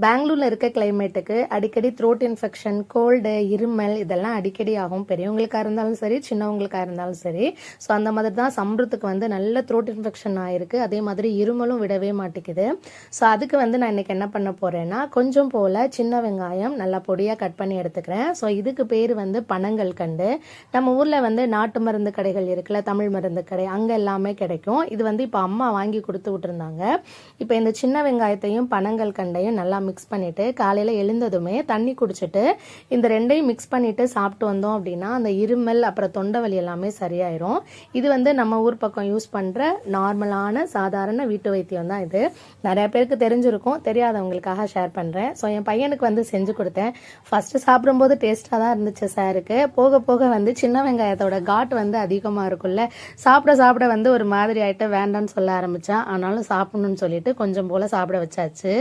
பெங்களூரில் இருக்க கிளைமேட்டுக்கு அடிக்கடி த்ரோட் இன்ஃபெக்ஷன், கோல்டு, இருமல் இதெல்லாம் அடிக்கடி ஆகும். பெரியவங்களுக்காக இருந்தாலும் சரி, சின்னவங்களுக்காக இருந்தாலும் சரி. ஸோ அந்த மாதிரி தான் சம்ருத்துக்கு வந்து நல்ல த்ரோட் இன்ஃபெக்ஷன் ஆயிருக்கு. அதே மாதிரி இருமலும் விடவே மாட்டேங்குது. ஸோ அதுக்கு வந்து நான் இன்னைக்கு என்ன பண்ண போறேன்னா, கொஞ்சம் போல சின்ன வெங்காயம் நல்லா பொடியாக கட் பண்ணி எடுத்துக்கிறேன். ஸோ இதுக்கு பேர் வந்து பனங்கல்கண்டு. நம்ம ஊரில் வந்து நாட்டு மருந்து கடைகள் இருக்குல்ல, தமிழ் மருந்து கடை, அங்கே எல்லாமே கிடைக்கும். இது வந்து இப்போ அம்மா வாங்கி கொடுத்து விட்டுருந்தாங்க. இப்போ இந்த சின்ன வெங்காயத்தையும் பனங்கல்கண்டையும் நல்லா மிக்ஸ் பண்ணிவிட்டு காலையில் எழுந்ததுமே தண்ணி குடிச்சிட்டு இந்த ரெண்டையும் மிக்ஸ் பண்ணிவிட்டு சாப்பிட்டு வந்தோம் அப்படின்னா அந்த இருமல் அப்புறம் தொண்டை வலி எல்லாமே சரியாயிரும். இது வந்து நம்ம ஊர் பக்கம் யூஸ் பண்ணுற நார்மலான சாதாரண வீட்டு வைத்தியம் தான். இது நிறைய பேருக்கு தெரிஞ்சிருக்கும், தெரியாதவங்களுக்காக ஷேர் பண்ணுறேன். ஸோ என் பையனுக்கு வந்து செஞ்சு கொடுத்தேன். ஃபஸ்ட்டு சாப்பிடும்போது டேஸ்ட்டாக தான் இருந்துச்சு சாருக்கு. போக போக வந்து சின்ன வெங்காயத்தோட காட் வந்து அதிகமாக இருக்கும்ல, சாப்பிட சாப்பிட வந்து ஒரு மாதிரி ஆகிட்டு வேண்டான்னு சொல்ல ஆரம்பித்தான். ஆனாலும் சாப்பிடணும்னு சொல்லிட்டு கொஞ்சம் போல் சாப்பிட வச்சாச்சு.